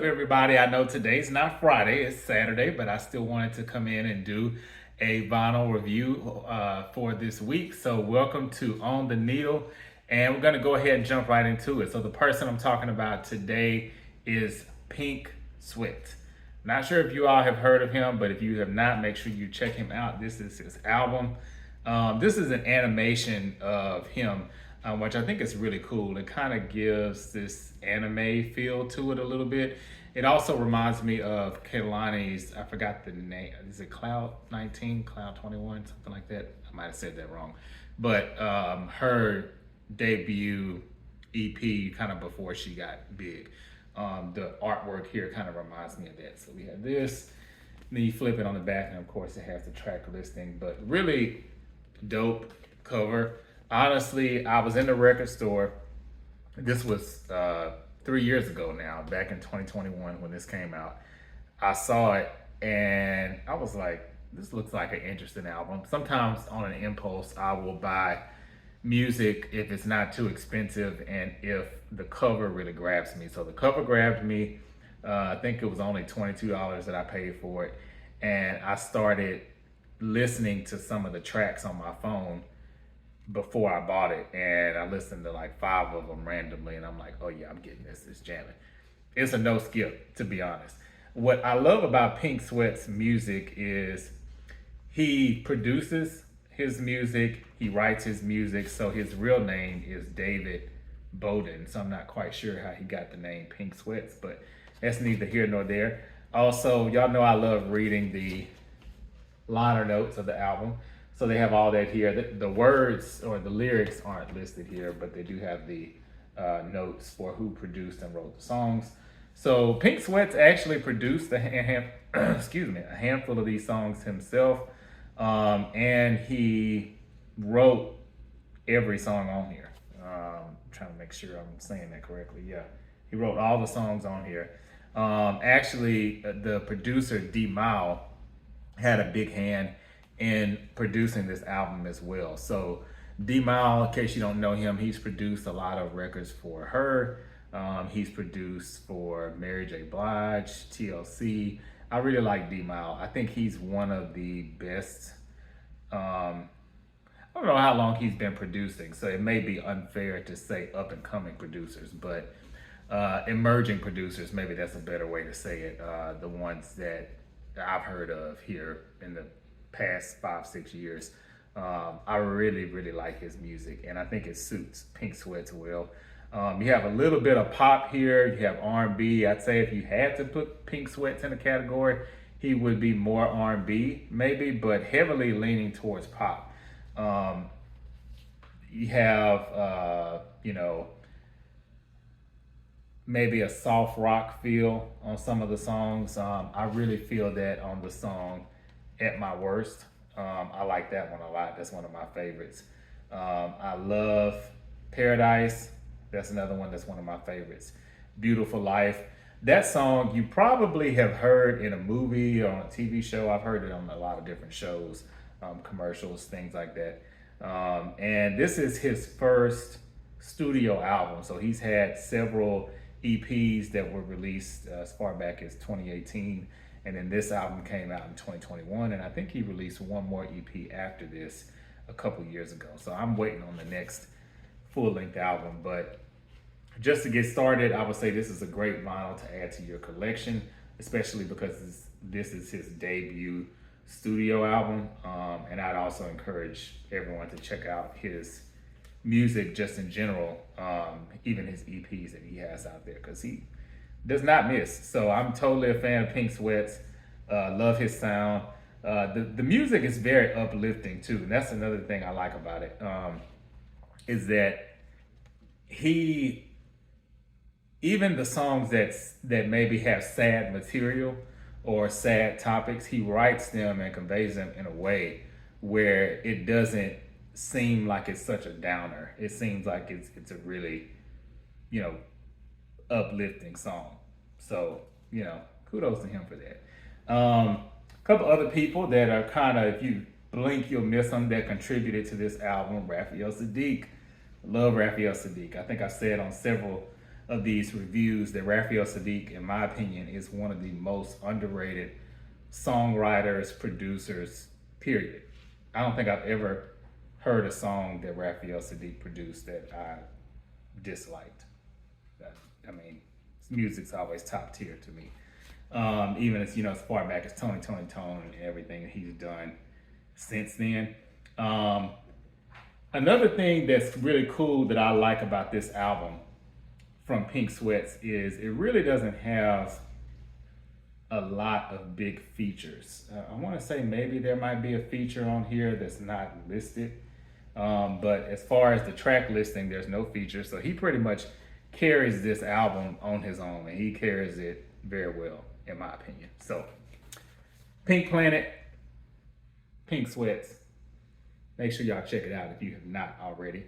up, everybody? I know today's not Friday, it's Saturday, but I still wanted to come in and do a vinyl review for this week. So, welcome to On the Needle, and we're going to go ahead and jump right into it. So, the person I'm talking about today is Pink Sweat. Not sure if you all have heard of him, but if you have not, make sure you check him out. This is his album. This is an animation of him, which I think is really cool. It kind of gives this anime feel to it a little bit. It also reminds me of Kehlani's, I forgot the name, is it Cloud 19, Cloud 21, something like that? I might have said that wrong. But her debut EP kind of before she got big. The artwork here kind of reminds me of that. So we have this, then you flip it on the back, and of course it has the track listing, but really dope cover. Honestly, I was in the record store. This was 3 years ago now, back in 2021 when this came out. I saw it and I was like, this looks like an interesting album. Sometimes on an impulse, I will buy music if it's not too expensive and if the cover really grabs me. So the cover grabbed me. I think it was only $22 that I paid for it. And I started listening to some of the tracks on my phone before I bought it, and I listened to like 5 of them randomly, and I'm like, oh yeah, I'm getting this. It's jamming. It's a no skip, to be honest. What I love about Pink Sweat's music is he produces his music, he writes his music, so his real name is David Bowden. So I'm not quite sure how he got the name Pink Sweats, but that's neither here nor there. Also, y'all know I love reading the liner notes of the album. So they have all that here. The words or the lyrics aren't listed here, but they do have the notes for who produced and wrote the songs. So Pink Sweats actually produced a handful of these songs himself, and he wrote every song on here. I'm trying to make sure I'm saying that correctly. Yeah, he wrote all the songs on here. Actually, the producer D Mile had a big hand in producing this album as well. So D Mile, in case you don't know him, he's produced a lot of records for her. He's produced for Mary J. Blige, TLC. I really like D Mile. I think he's one of the best. I don't know how long he's been producing, so it may be unfair to say up and coming producers, but emerging producers, maybe that's a better way to say it. The ones that I've heard of here in the past 5-6 years. I really like his music, and I think it suits Pink Sweats well. You have a little bit of pop here, you have R&B. I'd say if you had to put Pink Sweats in a category, he would be more R&B maybe, but heavily leaning towards pop. You have maybe a soft rock feel on some of the songs. I really feel that on the song At My Worst. I like that one a lot. That's one of my favorites. I love Paradise. That's another one that's one of my favorites. Beautiful Life. That song you probably have heard in a movie or on a TV show. I've heard it on a lot of different shows, commercials, things like that. And this is his first studio album. So he's had several EPs that were released as far back as 2018. And then this album came out in 2021, and I think he released one more EP after this a couple years ago. So I'm waiting on the next full-length album. But just to get started, I would say this is a great vinyl to add to your collection, especially because this is his debut studio album. And I'd also encourage everyone to check out his music just in general, even his EPs that he has out there, because he does not miss. So I'm totally a fan of Pink Sweats. Love his sound. The music is very uplifting too, and that's another thing I like about it. Is that even the songs that maybe have sad material or sad topics, he writes them and conveys them in a way where it doesn't seem like it's such a downer. It seems like it's a really, uplifting song. So, kudos to him for that. A couple other people that are kind of, if you blink, you'll miss them, that contributed to this album. Raphael Sadiq. Love Raphael Sadiq. I think I said on several of these reviews that Raphael Sadiq, in my opinion, is one of the most underrated songwriters, producers, period. I don't think I've ever heard a song that Raphael Sadiq produced that I disliked. I mean, his music's always top tier to me. Even as, as far back as Tony and everything he's done since then. Another thing that's really cool that I like about this album from Pink Sweats is it really doesn't have a lot of big features. I want to say maybe there might be a feature on here that's not listed. But as far as the track listing, there's no feature. So he pretty much carries this album on his own, and he carries it very well, in my opinion. So, Pink Planet, Pink Sweats. Make sure y'all check it out if you have not already.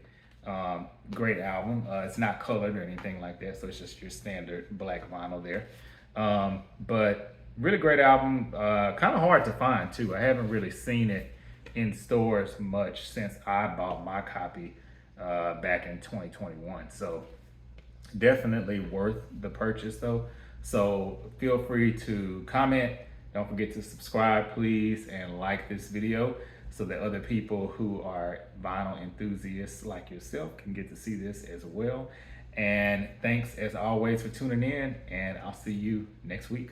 Great album. It's not colored or anything like that, so it's just your standard black vinyl there. But really great album. Kind of hard to find too. I haven't really seen it in stores much since I bought my copy back in 2021. So definitely worth the purchase though. So feel free to comment. Don't forget to subscribe, please, and like this video so that other people who are vinyl enthusiasts like yourself can get to see this as well. And thanks as always for tuning in, and I'll see you next week.